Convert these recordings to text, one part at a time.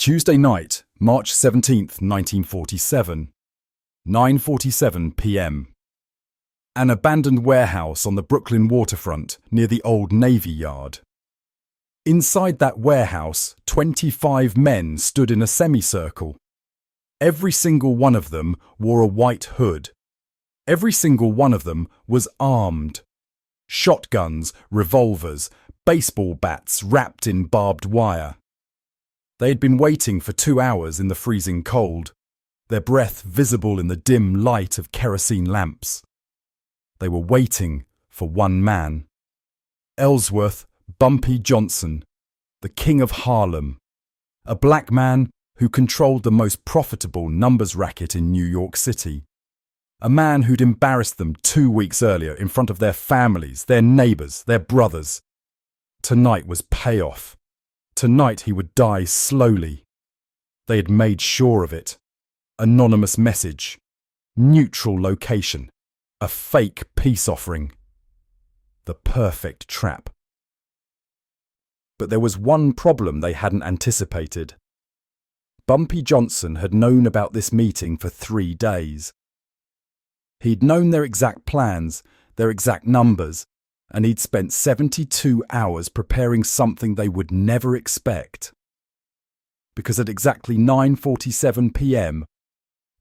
Tuesday night, March 17th, 1947, 9:47 p.m. An abandoned warehouse on the Brooklyn waterfront near the old Navy Yard. Inside that warehouse, 25 men stood in a semicircle. Every single one of them wore a white hood. Every single one of them was armed. Shotguns, revolvers, baseball bats wrapped in barbed wire. They had been waiting for 2 hours in the freezing cold, their breath visible in the dim light of kerosene lamps. They were waiting for one man. Ellsworth Bumpy Johnson, the king of Harlem, a black man who controlled the most profitable numbers racket in New York City. A man who'd embarrassed them 2 weeks earlier in front of their families, their neighbours, their brothers. Tonight was payoff. Tonight he would die slowly. They had made sure of it. Anonymous message. Neutral location. A fake peace offering. The perfect trap. But there was one problem they hadn't anticipated. Bumpy Johnson had known about this meeting for 3 days. He'd known their exact plans, their exact numbers, and he'd spent 72 hours preparing something they would never expect. Because at exactly 9:47 p.m,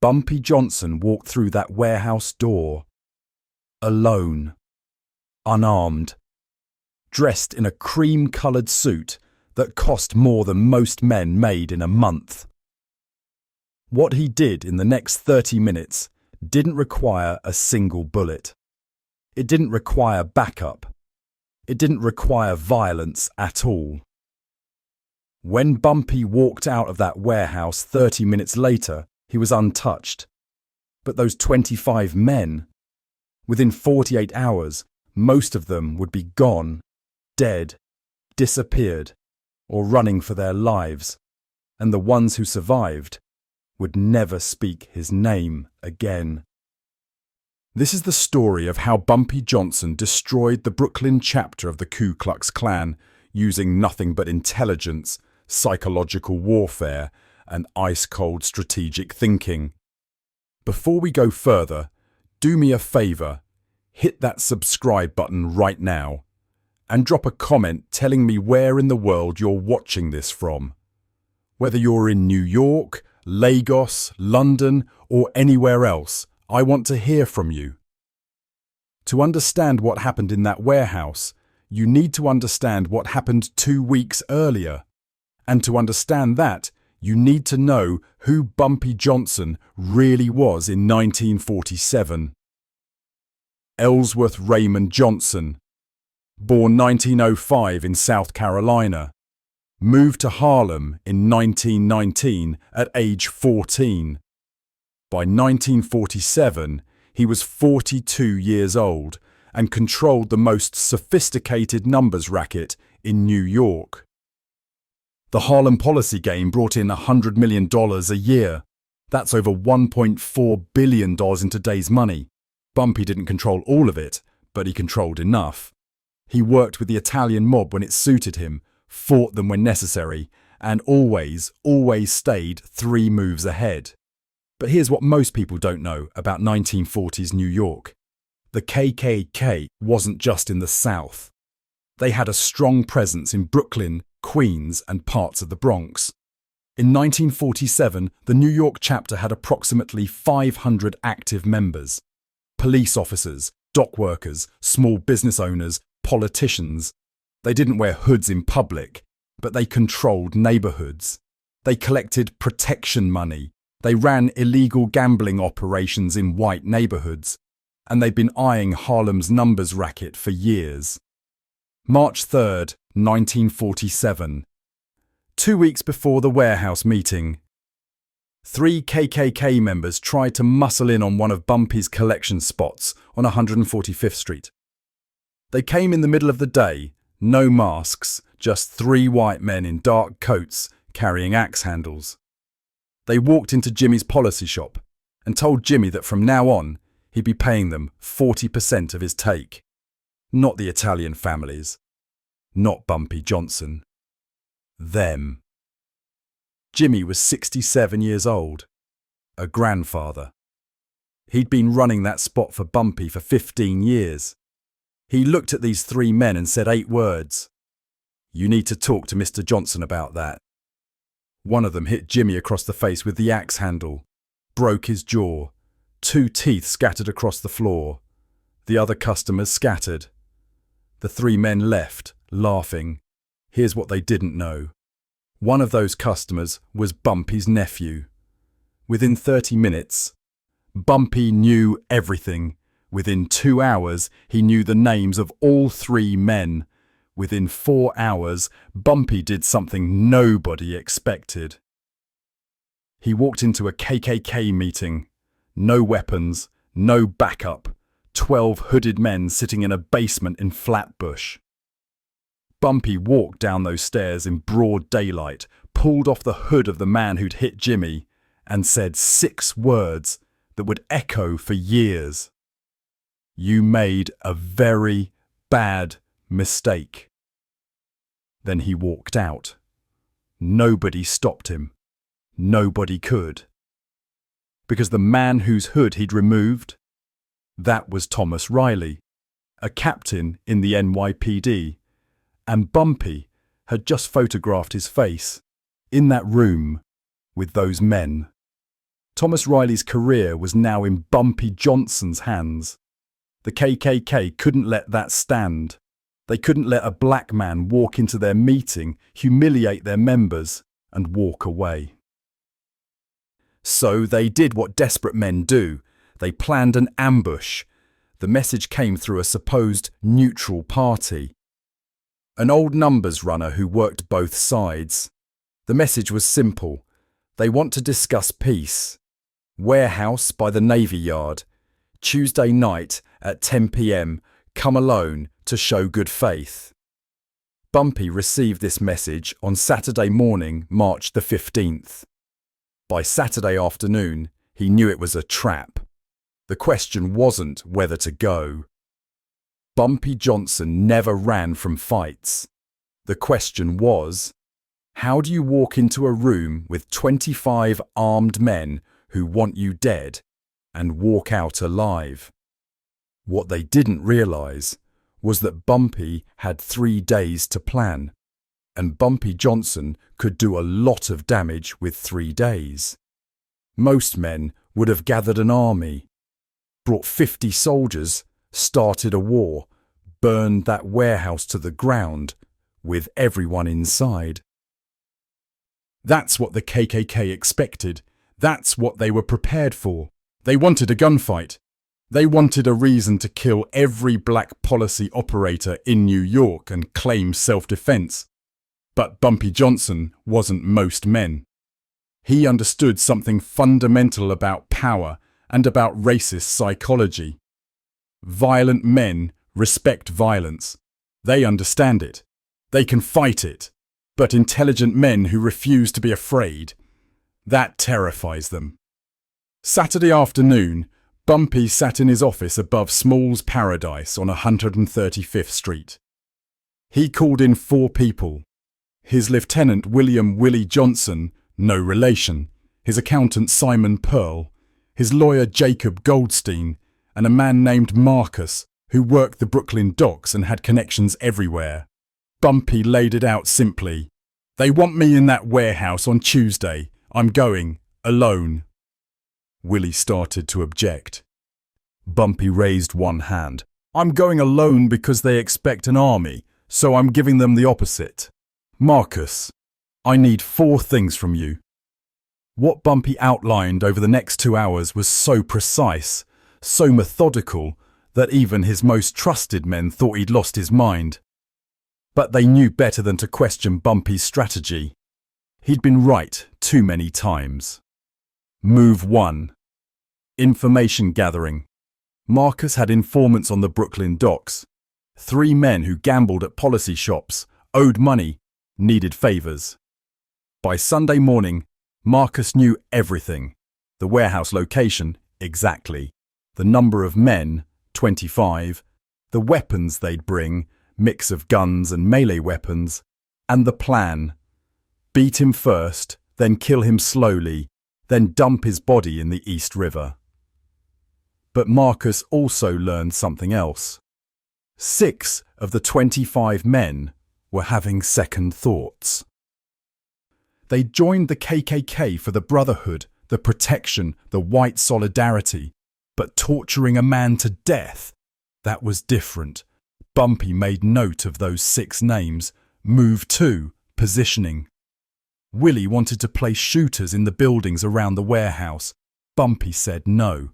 Bumpy Johnson walked through that warehouse door. Alone. Unarmed. Dressed in a cream-coloured suit that cost more than most men made in a month. What he did in the next 30 minutes didn't require a single bullet. It didn't require backup. It didn't require violence at all. When Bumpy walked out of that warehouse 30 minutes later, he was untouched. But those 25 men, within 48 hours, most of them would be gone, dead, disappeared, or running for their lives, and the ones who survived would never speak his name again. This is the story of how Bumpy Johnson destroyed the Brooklyn chapter of the Ku Klux Klan using nothing but intelligence, psychological warfare, and ice-cold strategic thinking. Before we go further, do me a favour, hit that subscribe button right now, and drop a comment telling me where in the world you're watching this from. Whether you're in New York, Lagos, London, or anywhere else, I want to hear from you. To understand what happened in that warehouse, you need to understand what happened 2 weeks earlier. And to understand that, you need to know who Bumpy Johnson really was in 1947. Ellsworth Raymond Johnson, born 1905 in South Carolina, moved to Harlem in 1919 at age 14. By 1947, he was 42 years old and controlled the most sophisticated numbers racket in New York. The Harlem policy game brought in $100 million a year. That's over $1.4 billion in today's money. Bumpy didn't control all of it, but he controlled enough. He worked with the Italian mob when it suited him, fought them when necessary, and always stayed 3 moves ahead. But here's what most people don't know about 1940s New York. The KKK wasn't just in the South. They had a strong presence in Brooklyn, Queens, and parts of the Bronx. In 1947, the New York chapter had approximately 500 active members. Police officers, dock workers, small business owners, politicians. They didn't wear hoods in public, but they controlled neighborhoods. They collected protection money. They ran illegal gambling operations in white neighborhoods, and they'd been eyeing Harlem's numbers racket for years. March 3rd, 1947. 2 weeks before the warehouse meeting. 3 KKK members tried to muscle in on one of Bumpy's collection spots on 145th Street. They came in the middle of the day, no masks, just 3 white men in dark coats carrying axe handles. They walked into Jimmy's policy shop and told Jimmy that from now on, he'd be paying them 40% of his take. Not the Italian families. Not Bumpy Johnson. Them. Jimmy was 67 years old, a grandfather. He'd been running that spot for Bumpy for 15 years. He looked at these three men and said 8 words. "You need to talk to Mr. Johnson about that." One of them hit Jimmy across the face with the axe handle, broke his jaw. 2 teeth scattered across the floor. The other customers scattered. The 3 men left, laughing. Here's what they didn't know. One of those customers was Bumpy's nephew. Within 30 minutes, Bumpy knew everything. Within 2 hours, he knew the names of all 3 men. Within 4 hours, Bumpy did something nobody expected. He walked into a KKK meeting. No weapons, no backup. 12 hooded men sitting in a basement in Flatbush. Bumpy walked down those stairs in broad daylight, pulled off the hood of the man who'd hit Jimmy, and said 6 words that would echo for years. "You made a very bad mistake." Then he walked out. Nobody stopped him. Nobody could. Because the man whose hood he'd removed, that was Thomas Riley, a captain in the NYPD, and Bumpy had just photographed his face in that room with those men. Thomas Riley's career was now in Bumpy Johnson's hands. The KKK couldn't let that stand. They couldn't let a black man walk into their meeting, humiliate their members, and walk away. So they did what desperate men do. They planned an ambush. The message came through a supposed neutral party, an old numbers runner who worked both sides. The message was simple. They want to discuss peace. Warehouse by the Navy Yard. Tuesday night at 10 p.m. Come alone to show good faith. Bumpy received this message on Saturday morning, March the 15th. By Saturday afternoon, he knew it was a trap. The question wasn't whether to go. Bumpy Johnson never ran from fights. The question was, how do you walk into a room with 25 armed men who want you dead and walk out alive? What they didn't realize was that Bumpy had 3 days to plan, and Bumpy Johnson could do a lot of damage with 3 days. Most men would have gathered an army, brought 50 soldiers, started a war, burned that warehouse to the ground with everyone inside. That's what the KKK expected. That's what they were prepared for. They wanted a gunfight. They wanted a reason to kill every black policy operator in New York and claim self-defense. But Bumpy Johnson wasn't most men. He understood something fundamental about power and about racist psychology. Violent men respect violence. They understand it. They can fight it. But intelligent men who refuse to be afraid, that terrifies them. Saturday afternoon, Bumpy sat in his office above Small's Paradise on 135th Street. He called in 4 people. His lieutenant William Willie Johnson, no relation, his accountant Simon Pearl, his lawyer Jacob Goldstein, and a man named Marcus, who worked the Brooklyn docks and had connections everywhere. Bumpy laid it out simply. "They want me in that warehouse on Tuesday. I'm going, alone." Willie started to object. Bumpy raised one hand. "I'm going alone because they expect an army, so I'm giving them the opposite. Marcus, I need 4 things from you." What Bumpy outlined over the next 2 hours was so precise, so methodical, that even his most trusted men thought he'd lost his mind. But they knew better than to question Bumpy's strategy. He'd been right too many times. Move 1. Information gathering. Marcus had informants on the Brooklyn docks. 3 men who gambled at policy shops, owed money, needed favors. By Sunday morning, Marcus knew everything. The warehouse location, exactly. The number of men, 25. The weapons they'd bring, mix of guns and melee weapons. And the plan. Beat him first, then kill him slowly, then dump his body in the East River. But Marcus also learned something else. 6 of the 25 men were having second thoughts. They joined the KKK for the brotherhood, the protection, the white solidarity, but torturing a man to death, that was different. Bumpy made note of those 6 names. Move 2, positioning. Willie wanted to place shooters in the buildings around the warehouse. Bumpy said no.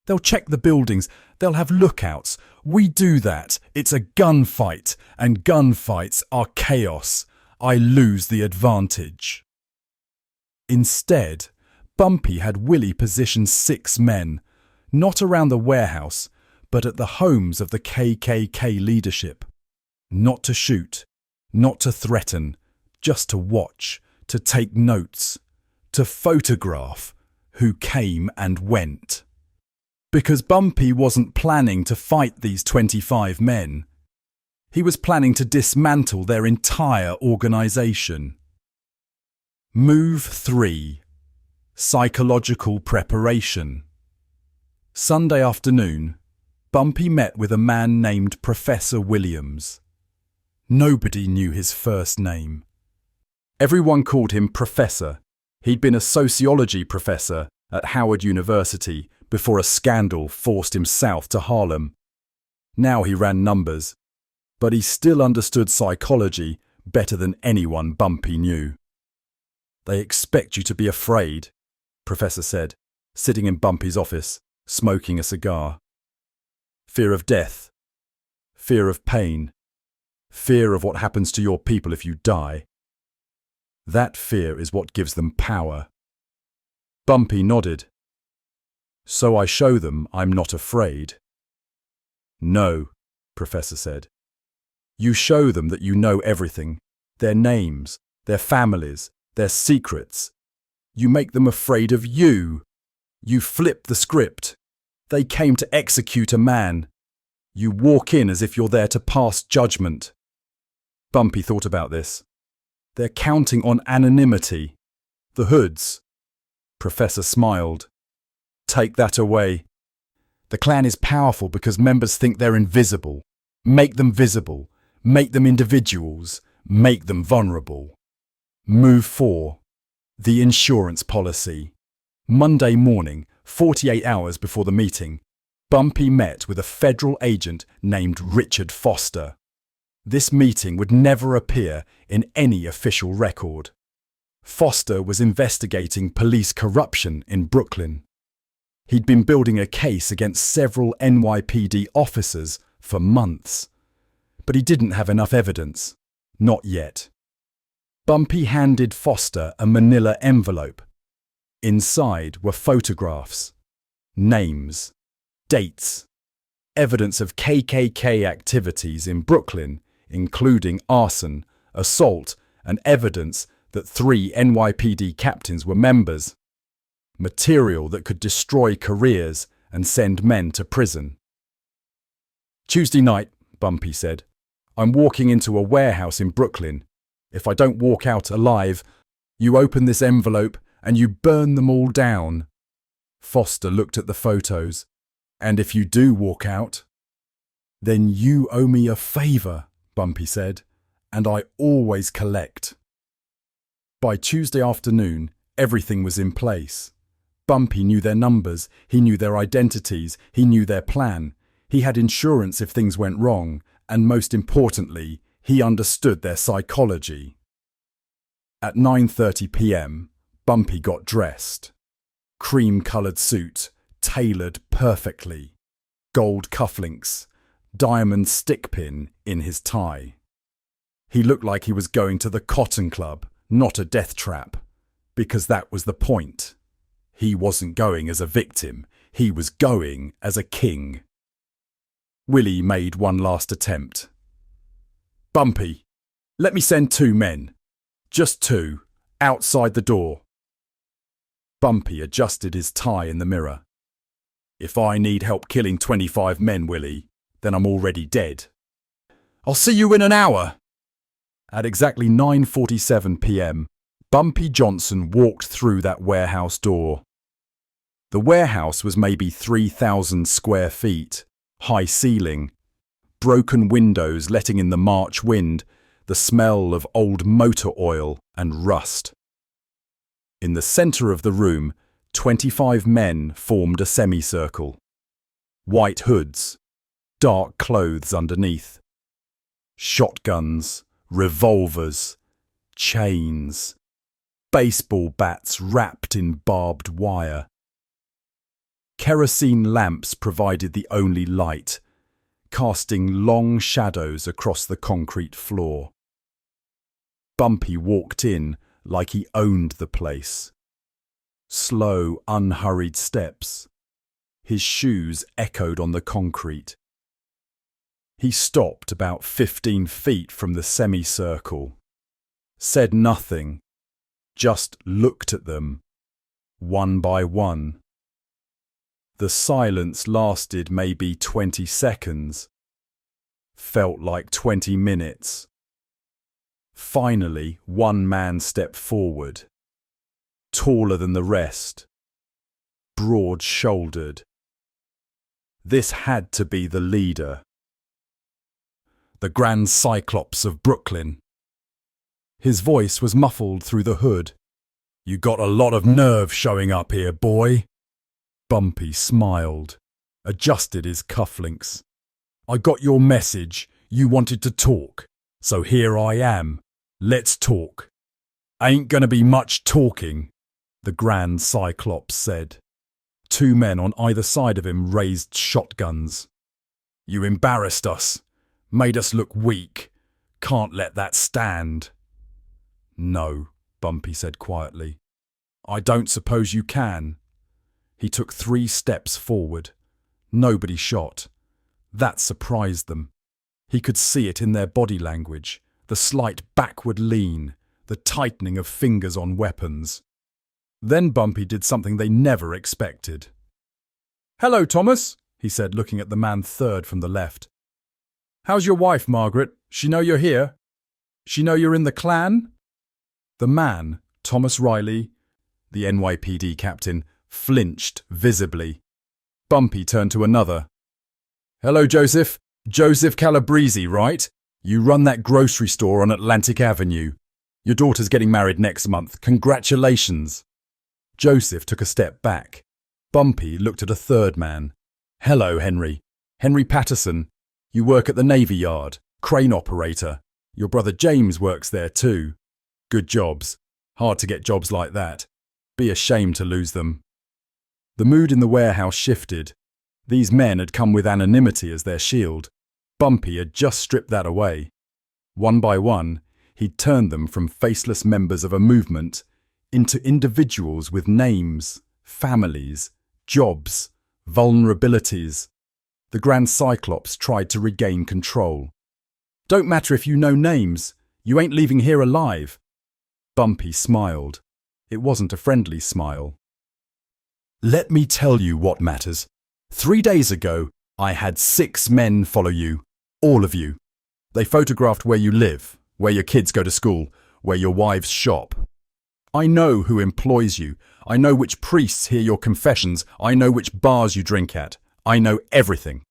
They'll check the buildings, they'll have lookouts. We do that. It's a gunfight, and gunfights are chaos. I lose the advantage. Instead, Bumpy had Willie position 6 men, not around the warehouse, but at the homes of the KKK leadership. Not to shoot, not to threaten, just to watch, to take notes, to photograph who came and went. Because Bumpy wasn't planning to fight these 25 men. He was planning to dismantle their entire organisation. Move 3. Psychological preparation. Sunday afternoon, Bumpy met with a man named Professor Williams. Nobody knew his first name. Everyone called him Professor. He'd been a sociology professor at Howard University before a scandal forced him south to Harlem. Now he ran numbers, but he still understood psychology better than anyone Bumpy knew. They expect you to be afraid, Professor said, sitting in Bumpy's office, smoking a cigar. Fear of death, fear of pain, fear of what happens to your people if you die. That fear is what gives them power. Bumpy nodded. So I show them I'm not afraid. No, Professor said. You show them that you know everything, their names, their families, their secrets. You make them afraid of you. You flip the script. They came to execute a man. You walk in as if you're there to pass judgment. Bumpy thought about this. They're counting on anonymity. The hoods. Professor smiled. Take that away. The clan is powerful because members think they're invisible. Make them visible. Make them individuals. Make them vulnerable. Move 4. The insurance policy. Monday morning, 48 hours before the meeting, Bumpy met with a federal agent named Richard Foster. This meeting would never appear in any official record. Foster was investigating police corruption in Brooklyn. He'd been building a case against several NYPD officers for months. But he didn't have enough evidence. Not yet. Bumpy handed Foster a manila envelope. Inside were photographs, names, dates, evidence of KKK activities in Brooklyn, including arson, assault, and evidence that 3 NYPD captains were members. Material that could destroy careers and send men to prison. Tuesday night, Bumpy said, I'm walking into a warehouse in Brooklyn. If I don't walk out alive, you open this envelope and you burn them all down. Foster looked at the photos. And if you do walk out, then you owe me a favour, Bumpy said, and I always collect. By Tuesday afternoon, everything was in place. Bumpy knew their numbers, he knew their identities, he knew their plan. He had insurance if things went wrong, and most importantly, he understood their psychology. At 9:30 p.m, Bumpy got dressed. Cream-coloured suit, tailored perfectly. Gold cufflinks, diamond stick pin in his tie. He looked like he was going to the Cotton Club, not a death trap, because that was the point. He wasn't going as a victim, he was going as a king. Willie made one last attempt. Bumpy, let me send 2 men. Just 2, outside the door. Bumpy adjusted his tie in the mirror. If I need help killing 25 men, Willie, then I'm already dead. I'll see you in an hour. At exactly 9:47 p.m, Bumpy Johnson walked through that warehouse door. The warehouse was maybe 3,000 square feet, high ceiling, broken windows letting in the March wind, the smell of old motor oil and rust. In the centre of the room, 25 men formed a semicircle. White hoods, dark clothes underneath. Shotguns, revolvers, chains, baseball bats wrapped in barbed wire. Kerosene lamps provided the only light, casting long shadows across the concrete floor. Bumpy walked in like he owned the place. Slow, unhurried steps. His shoes echoed on the concrete. He stopped about 15 feet from the semicircle, said nothing, just looked at them, one by one. The silence lasted maybe 20 seconds, felt like 20 minutes. Finally, one man stepped forward, taller than the rest, broad-shouldered. This had to be the leader. The Grand Cyclops of Brooklyn. His voice was muffled through the hood. "You got a lot of nerve showing up here, boy." Bumpy smiled, adjusted his cufflinks. "I got your message. You wanted to talk. So here I am. Let's talk." "Ain't gonna be much talking," the Grand Cyclops said. Two men on either side of him raised shotguns. "You embarrassed us. Made us look weak. Can't let that stand." "No," Bumpy said quietly. "I don't suppose you can." He took 3 steps forward. Nobody shot. That surprised them. He could see it in their body language, the slight backward lean, the tightening of fingers on weapons. Then Bumpy did something they never expected. "Hello, Thomas," he said, looking at the man third from the left. "How's your wife, Margaret? She know you're here? She know you're in the clan?" The man, Thomas Riley, the NYPD captain, flinched visibly. Bumpy turned to another. "Hello, Joseph. Joseph Calabrese, right? You run that grocery store on Atlantic Avenue. Your daughter's getting married next month. Congratulations." Joseph took a step back. Bumpy looked at a third man. "Hello, Henry. Henry Patterson. You work at the Navy Yard. Crane operator. Your brother James works there too. Good jobs. Hard to get jobs like that. Be ashamed to lose them." The mood in the warehouse shifted. These men had come with anonymity as their shield. Bumpy had just stripped that away. One by one, he'd turned them from faceless members of a movement into individuals with names, families, jobs, vulnerabilities. The Grand Cyclops tried to regain control. "Don't matter if you know names. You ain't leaving here alive." Bumpy smiled. It wasn't a friendly smile. "Let me tell you what matters. 3 days ago, I had 6 men follow you. All of you. They photographed where you live, where your kids go to school, where your wives shop. I know who employs you. I know which priests hear your confessions. I know which bars you drink at. I know everything."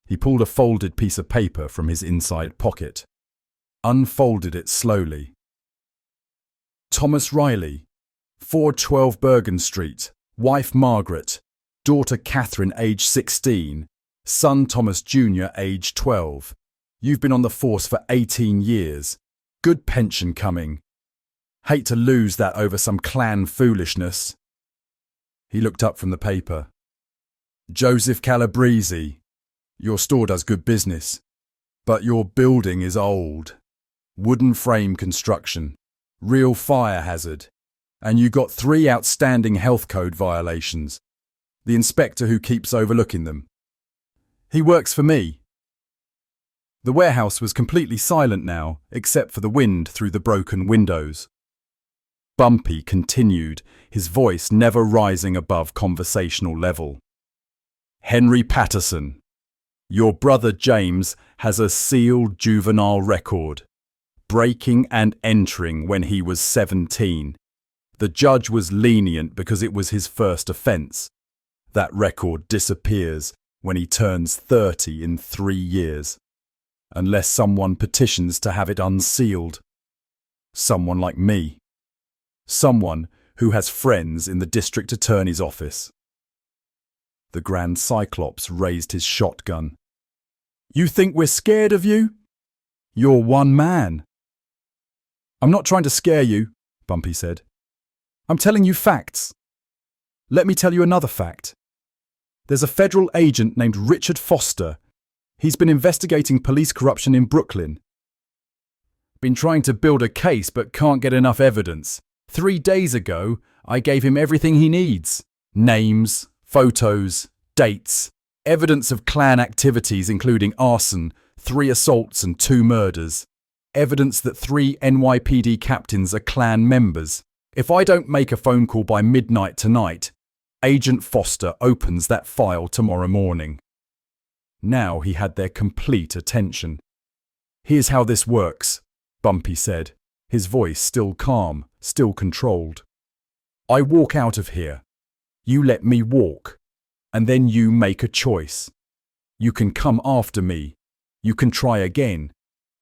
He pulled a folded piece of paper from his inside pocket, unfolded it slowly. "Thomas Riley, 412 Bergen Street, wife Margaret, daughter Catherine, age 16, son Thomas Jr., age 12. You've been on the force for 18 years. Good pension coming. Hate to lose that over some clan foolishness." He looked up from the paper. "Joseph Calabrese, your store does good business, but your building is old. Wooden frame construction, real fire hazard, and you got 3 outstanding health code violations. The inspector who keeps overlooking them. He works for me." The warehouse was completely silent now, except for the wind through the broken windows. Bumpy continued, his voice never rising above conversational level. "Henry Patterson, your brother James has a sealed juvenile record. breaking and entering when he was 17. The judge was lenient because it was his first offence. That record disappears when he turns 30 in 3 years, unless someone petitions to have it unsealed. Someone like me. Someone who has friends in the district attorney's office. The Grand Cyclops raised his shotgun. You think we're scared of you? You're one man. I'm not trying to scare you, Bumpy said. I'm telling you facts. Let me tell you another fact. There's a federal agent named Richard Foster. He's been investigating police corruption in Brooklyn. Been trying to build a case but can't get enough evidence. 3 days ago, I gave him everything he needs. Names, photos, dates, evidence of Klan activities including arson, 3 assaults and 2 murders. Evidence that 3 NYPD captains are Klan members. If I don't make a phone call by midnight tonight, Agent Foster opens that file tomorrow morning. Now he had their complete attention. Here's how this works, Bumpy said, his voice still calm, still controlled. I walk out of here. You let me walk. And then you make a choice. You can come after me. You can try again.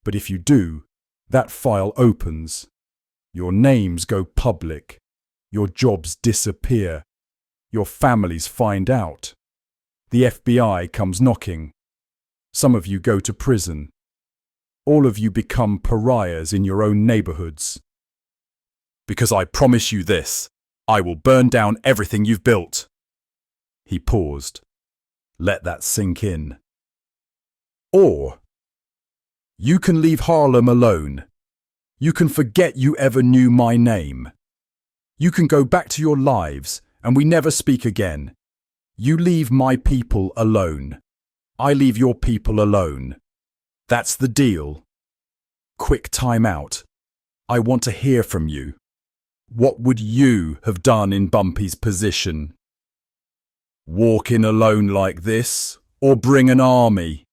But if you do, that file opens. Your names go public. Your jobs disappear. Your families find out. The FBI comes knocking. Some of you go to prison. All of you become pariahs in your own neighborhoods. Because I promise you this, I will burn down everything you've built. He paused. Let that sink in. Or, you can leave Harlem alone. You can forget you ever knew my name. You can go back to your lives and we never speak again. You leave my people alone. I leave your people alone. That's the deal. Quick time out. I want to hear from you. What would you have done in Bumpy's position? Walk in alone like this, or bring an army?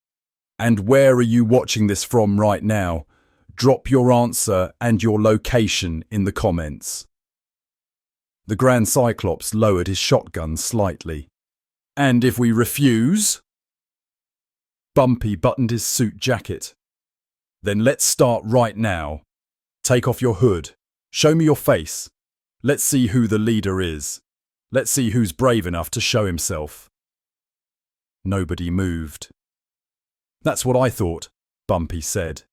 And where are you watching this from right now? Drop your answer and your location in the comments. The Grand Cyclops lowered his shotgun slightly. And if we refuse? Bumpy buttoned his suit jacket. Then let's start right now. Take off your hood. Show me your face. Let's see who the leader is. Let's see who's brave enough to show himself. Nobody moved. That's what I thought, Bumpy said.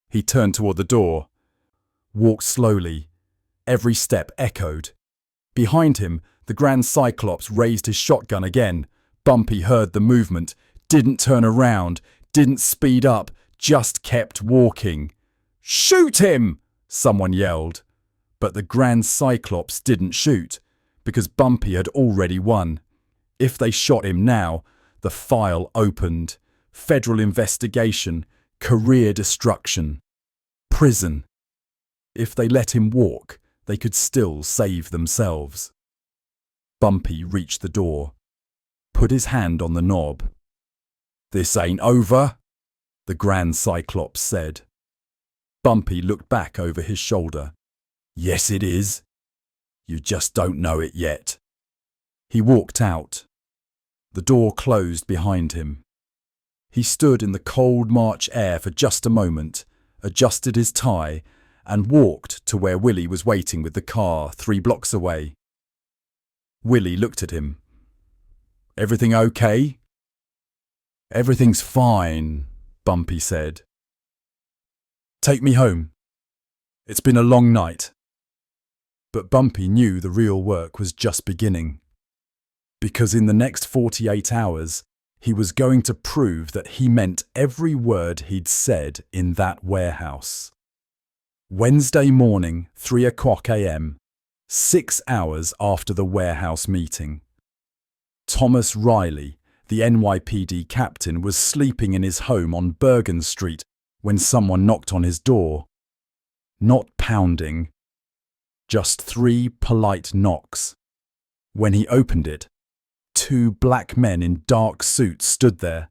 He turned toward the door, walked slowly. Every step echoed. Behind him, the Grand Cyclops raised his shotgun again. Bumpy heard the movement, didn't turn around, didn't speed up, just kept walking. Shoot him! Someone yelled. But the Grand Cyclops didn't shoot, because Bumpy had already won. If they shot him now, the file opened. Federal investigation, career destruction, prison. If they let him walk, they could still save themselves. Bumpy reached the door, put his hand on the knob. This ain't over, the Grand Cyclops said. Bumpy looked back over his shoulder. Yes, it is. You just don't know it yet. He walked out. The door closed behind him. He stood in the cold March air for just a moment, adjusted his tie, and walked to where Willie was waiting with the car 3 blocks away. Willie looked at him. Everything okay? Everything's fine, Bumpy said. Take me home. It's been a long night. But Bumpy knew the real work was just beginning. Because in the next 48 hours, he was going to prove that he meant every word he'd said in that warehouse. Wednesday morning, 3:00 a.m., 6 hours after the warehouse meeting. Thomas Riley, the NYPD captain, was sleeping in his home on Bergen Street when someone knocked on his door. Not pounding, just 3 polite knocks. When he opened it, 2 black men in dark suits stood there.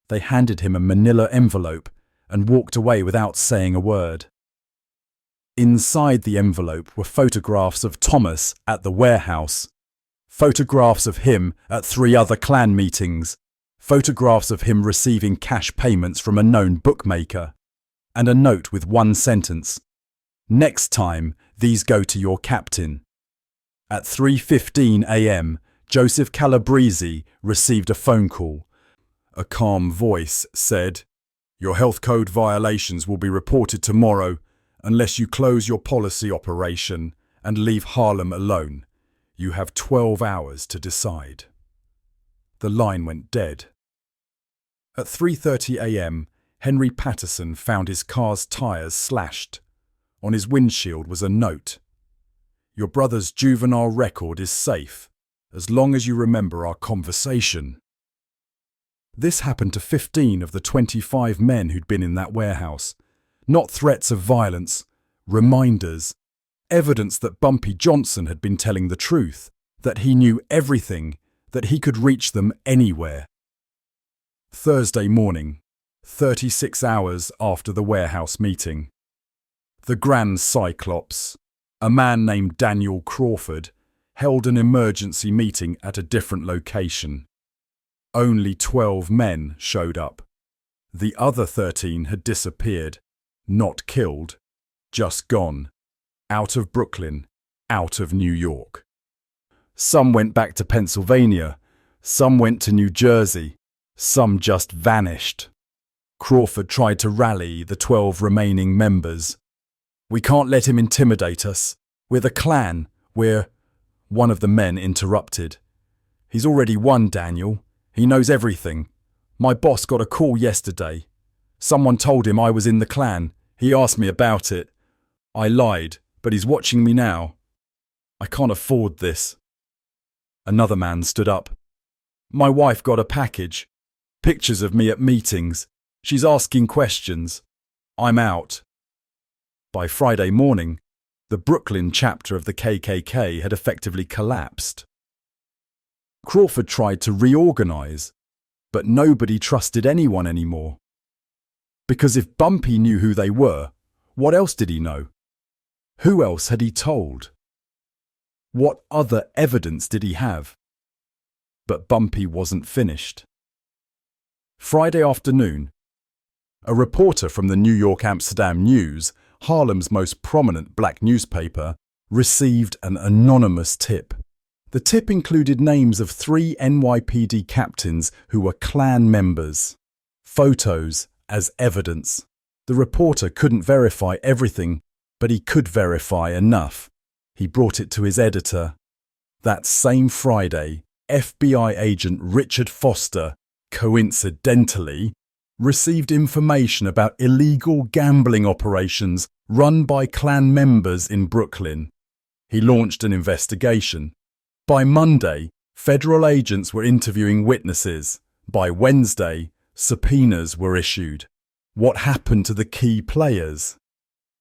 They handed him a manila envelope and walked away without saying a word. Inside the envelope were photographs of Thomas at the warehouse, photographs of him at 3 other Klan meetings, photographs of him receiving cash payments from a known bookmaker, and a note with one sentence: "Next time, these go to your captain." At 3:15 a.m., Joseph Calabrese received a phone call. A calm voice said, "Your health code violations will be reported tomorrow unless you close your policy operation and leave Harlem alone. You have 12 hours to decide." The line went dead. At 3:30 a.m., Henry Patterson found his car's tyres slashed. On his windshield was a note: "Your brother's juvenile record is safe, as long as you remember our conversation." This happened to 15 of the 25 men who'd been in that warehouse. Not threats of violence, reminders, evidence that Bumpy Johnson had been telling the truth, that he knew everything, that he could reach them anywhere. Thursday morning, 36 hours after the warehouse meeting. The Grand Cyclops, a man named Daniel Crawford, held an emergency meeting at a different location. Only 12 men showed up. The other 13 had disappeared, not killed, just gone, out of Brooklyn, out of New York. Some went back to Pennsylvania, some went to New Jersey, some just vanished. Crawford tried to rally the 12 remaining members. "We can't let him intimidate us. We're the Klan. One of the men interrupted. "He's already won, Daniel. He knows everything. My boss got a call yesterday. Someone told him I was in the Klan. He asked me about it. I lied, but he's watching me now. I can't afford this." Another man stood up. "My wife got a package. Pictures of me at meetings. She's asking questions. I'm out." By Friday morning, the Brooklyn chapter of the KKK had effectively collapsed. Crawford tried to reorganize, but nobody trusted anyone anymore. Because if Bumpy knew who they were, what else did he know? Who else had he told? What other evidence did he have? But Bumpy wasn't finished. Friday afternoon, a reporter from the New York Amsterdam News, Harlem's most prominent black newspaper, received an anonymous tip. The tip included names of 3 NYPD captains who were Klan members. Photos as evidence. The reporter couldn't verify everything, but he could verify enough. He brought it to his editor. That same Friday, FBI agent Richard Foster, coincidentally, received information about illegal gambling operations run by Klan members in Brooklyn. He launched an investigation. By Monday, federal agents were interviewing witnesses. By Wednesday, subpoenas were issued. What happened to the key players?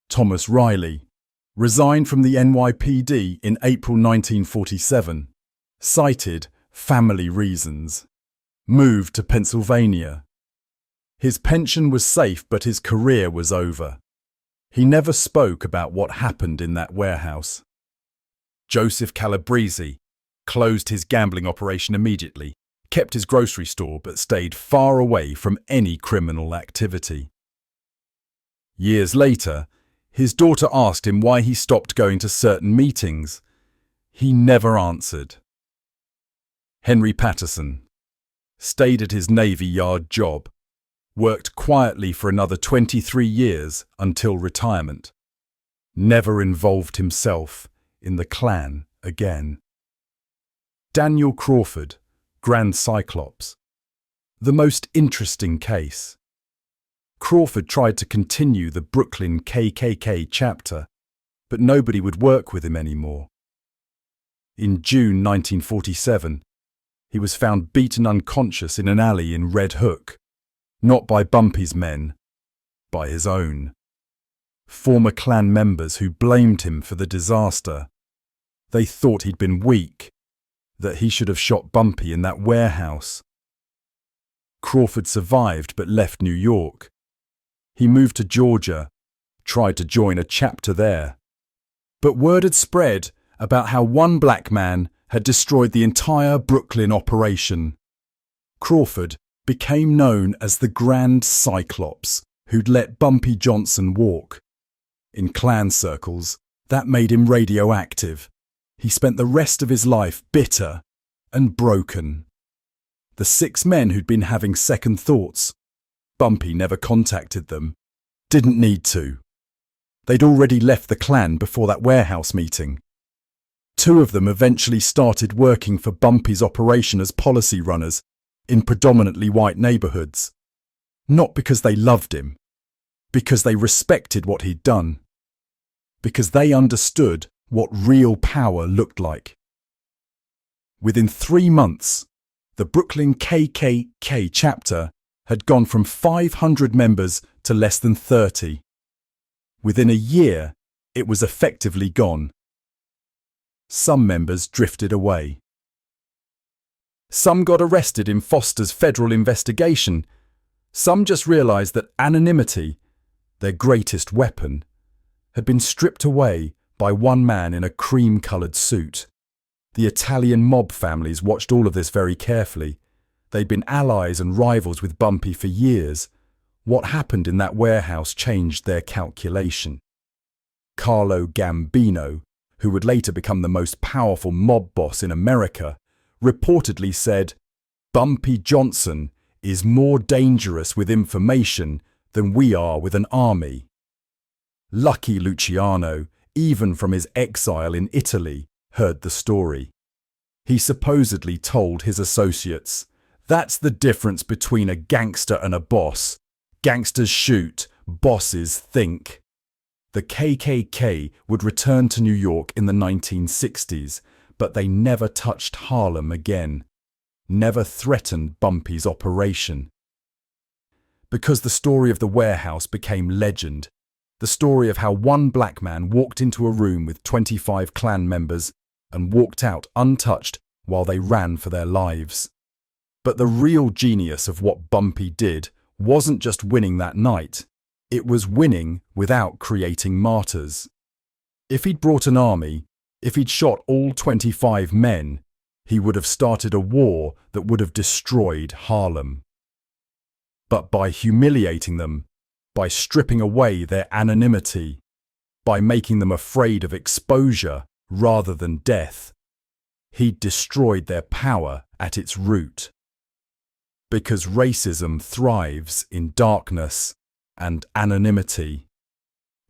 Thomas Riley resigned from the NYPD in April 1947, cited family reasons. Moved to Pennsylvania. His pension was safe, but his career was over. He never spoke about what happened in that warehouse. Joseph Calabrese closed his gambling operation immediately, kept his grocery store, but stayed far away from any criminal activity. Years later, his daughter asked him why he stopped going to certain meetings. He never answered. Henry Patterson stayed at his Navy Yard job, worked quietly for another 23 years until retirement, never involved himself in the Klan again. Daniel Crawford, Grand Cyclops. The most interesting case. Crawford tried to continue the Brooklyn KKK chapter, but nobody would work with him anymore. In June 1947, he was found beaten unconscious in an alley in Red Hook, not by Bumpy's men, by his own. Former Klan members who blamed him for the disaster. They thought he'd been weak, that he should have shot Bumpy in that warehouse. Crawford survived but left New York. He moved to Georgia, tried to join a chapter there. But word had spread about how one black man had destroyed the entire Brooklyn operation. Crawford became known as the Grand Cyclops, who'd let Bumpy Johnson walk. In Klan circles, that made him radioactive. He spent the rest of his life bitter and broken. The 6 men who'd been having second thoughts, Bumpy never contacted them. Didn't need to. They'd already left the Klan before that warehouse meeting. 2 of them eventually started working for Bumpy's operation as policy runners in predominantly white neighborhoods. Not because they loved him, because they respected what he'd done. Because they understood what real power looked like. Within 3 months, the Brooklyn KKK chapter had gone from 500 members to less than 30. Within a year, it was effectively gone. Some members drifted away. Some got arrested in Foster's federal investigation. Some just realized that anonymity, their greatest weapon, had been stripped away by one man in a cream-coloured suit. The Italian mob families watched all of this very carefully. They'd been allies and rivals with Bumpy for years. What happened in that warehouse changed their calculation. Carlo Gambino, who would later become the most powerful mob boss in America, reportedly said, "Bumpy Johnson is more dangerous with information than we are with an army." Lucky Luciano, even from his exile in Italy, heard the story. He supposedly told his associates, "That's the difference between a gangster and a boss. Gangsters shoot, bosses think." The KKK would return to New York in the 1960s, but they never touched Harlem again, never threatened Bumpy's operation. Because the story of the warehouse became legend, the story of how one black man walked into a room with 25 Klan members and walked out untouched while they ran for their lives. But the real genius of what Bumpy did wasn't just winning that night, it was winning without creating martyrs. If he'd brought an army, if he'd shot all 25 men, he would have started a war that would have destroyed Harlem. But by humiliating them, by stripping away their anonymity, by making them afraid of exposure rather than death, he'd destroyed their power at its root. Because racism thrives in darkness and anonymity.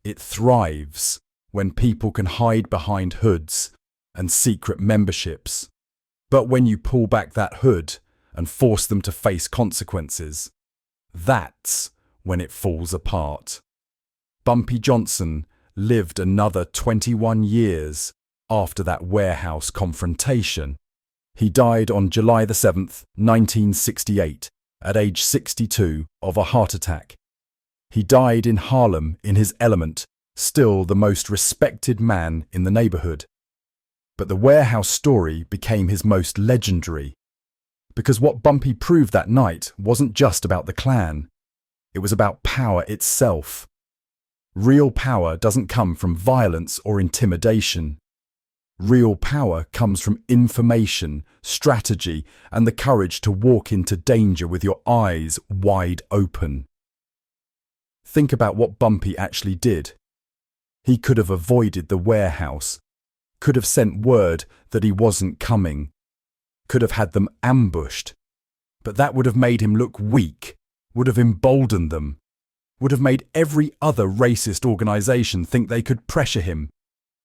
It thrives when people can hide behind hoods and secret memberships. But when you pull back that hood and force them to face consequences, that's when it falls apart. Bumpy Johnson lived another 21 years after that warehouse confrontation. He died on July 7th, 1968, at age 62 of a heart attack. He died in Harlem in his element, still the most respected man in the neighborhood. But the warehouse story became his most legendary. Because what Bumpy proved that night wasn't just about the Klan. It was about power itself. Real power doesn't come from violence or intimidation. Real power comes from information, strategy, and the courage to walk into danger with your eyes wide open. Think about what Bumpy actually did. He could have avoided the warehouse, could have sent word that he wasn't coming, could have had them ambushed. But that would have made him look weak, would have emboldened them, would have made every other racist organization think they could pressure him.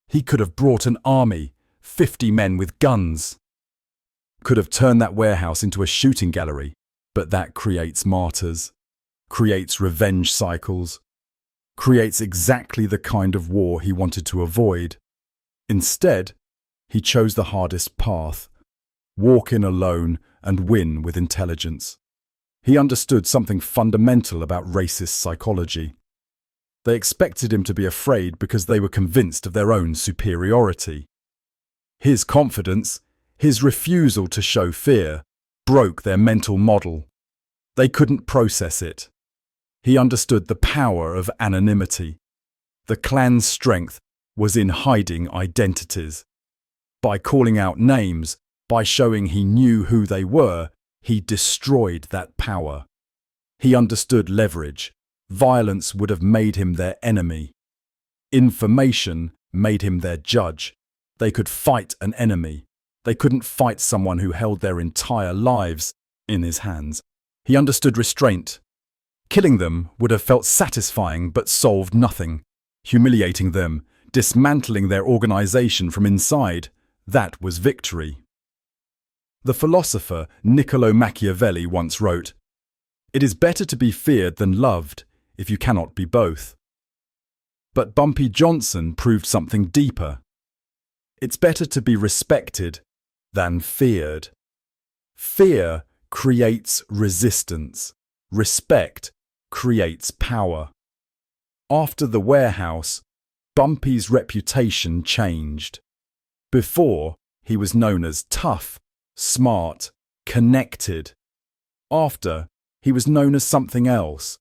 He could have brought an army, 50 men with guns. Could have turned that warehouse into a shooting gallery, but that creates martyrs, creates revenge cycles, creates exactly the kind of war he wanted to avoid. Instead, he chose the hardest path, walk in alone and win with intelligence. He understood something fundamental about racist psychology. They expected him to be afraid because they were convinced of their own superiority. His confidence, his refusal to show fear, broke their mental model. They couldn't process it. He understood the power of anonymity. The clan's strength was in hiding identities. By calling out names, by showing he knew who they were, he destroyed that power. He understood leverage. Violence would have made him their enemy. Information made him their judge. They could fight an enemy. They couldn't fight someone who held their entire lives in his hands. He understood restraint. Killing them would have felt satisfying but solved nothing. Humiliating them, dismantling their organization from inside, that was victory. The philosopher Niccolo Machiavelli once wrote, "It is better to be feared than loved, if you cannot be both." But Bumpy Johnson proved something deeper. It's better to be respected than feared. Fear creates resistance. Respect creates power. After the warehouse, Bumpy's reputation changed. Before, he was known as tough, smart, connected. After, he was known as something else,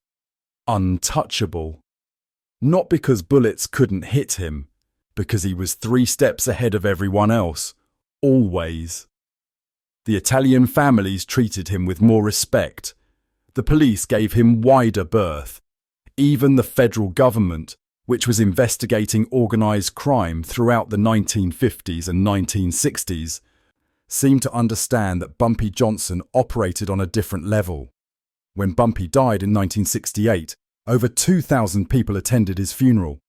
untouchable. Not because bullets couldn't hit him, because he was 3 steps ahead of everyone else, always. The Italian families treated him with more respect. The police gave him wider berth. Even the federal government, which was investigating organised crime throughout the 1950s and 1960s, seemed to understand that Bumpy Johnson operated on a different level. When Bumpy died in 1968, over 2,000 people attended his funeral.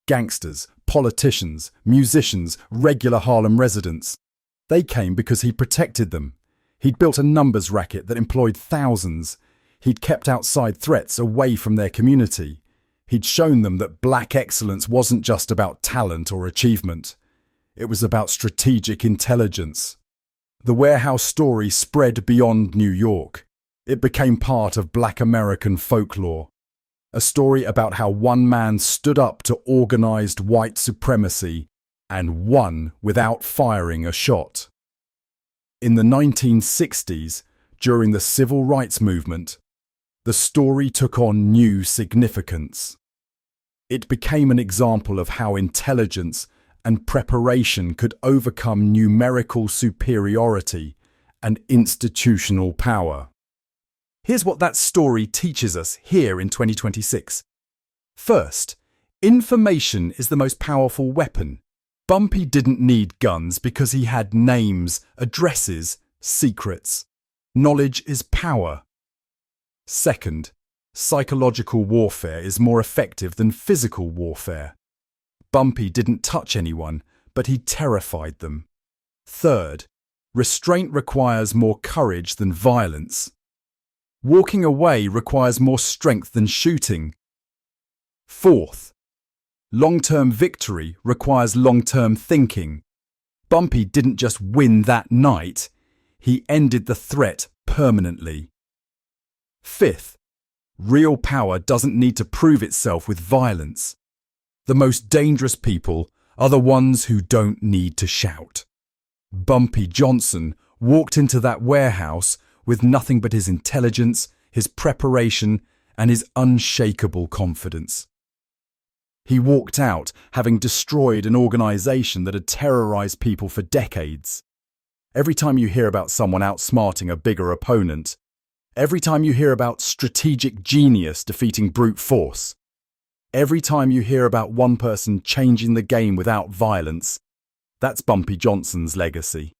Gangsters, politicians, musicians, regular Harlem residents. They came because he protected them. He'd built a numbers racket that employed thousands. He'd kept outside threats away from their community. He'd shown them that black excellence wasn't just about talent or achievement. It was about strategic intelligence. The warehouse story spread beyond New York. It became part of Black American folklore. A story about how one man stood up to organized white supremacy and won without firing a shot. In the 1960s, during the Civil Rights Movement, the story took on new significance. It became an example of how intelligence and preparation could overcome numerical superiority and institutional power. Here's what that story teaches us here in 2026. First, information is the most powerful weapon. Bumpy didn't need guns because he had names, addresses, secrets. Knowledge is power. Second, psychological warfare is more effective than physical warfare. Bumpy didn't touch anyone, but he terrified them. Third, restraint requires more courage than violence. Walking away requires more strength than shooting. Fourth, long-term victory requires long-term thinking. Bumpy didn't just win that night, he ended the threat permanently. Fifth, real power doesn't need to prove itself with violence. The most dangerous people are the ones who don't need to shout. Bumpy Johnson walked into that warehouse with nothing but his intelligence, his preparation, and his unshakable confidence. He walked out having destroyed an organization that had terrorized people for decades. Every time you hear about someone outsmarting a bigger opponent, every time you hear about strategic genius defeating brute force, every time you hear about one person changing the game without violence, that's Bumpy Johnson's legacy.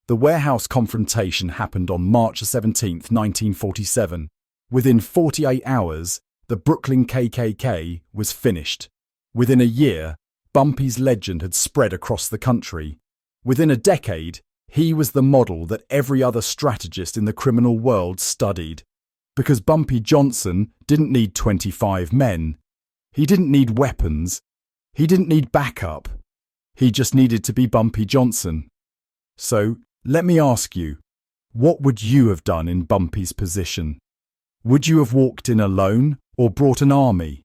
The warehouse confrontation happened on March 17, 1947. Within 48 hours, the Brooklyn KKK was finished. Within a year, Bumpy's legend had spread across the country. Within a decade, he was the model that every other strategist in the criminal world studied. Because Bumpy Johnson didn't need 25 men. He didn't need weapons. He didn't need backup. He just needed to be Bumpy Johnson. So, let me ask you, what would you have done in Bumpy's position? Would you have walked in alone or brought an army?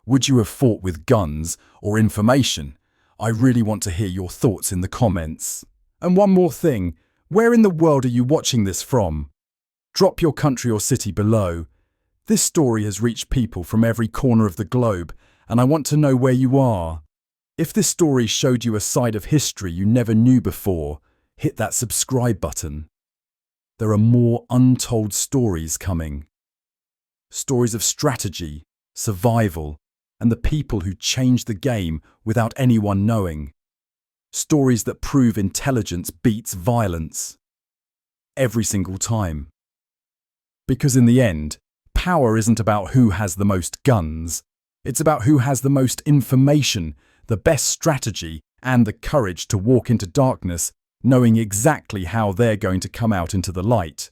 Would you have fought with guns or information? I really want to hear your thoughts in the comments. And one more thing, where in the world are you watching this from? Drop your country or city below. This story has reached people from every corner of the globe, and I want to know where you are. If this story showed you a side of history you never knew before, hit that subscribe button. There are more untold stories coming. Stories of strategy, survival, and the people who changed the game without anyone knowing. Stories that prove intelligence beats violence. Every single time. Because in the end, power isn't about who has the most guns. It's about who has the most information, the best strategy, and the courage to walk into darkness, knowing exactly how they're going to come out into the light.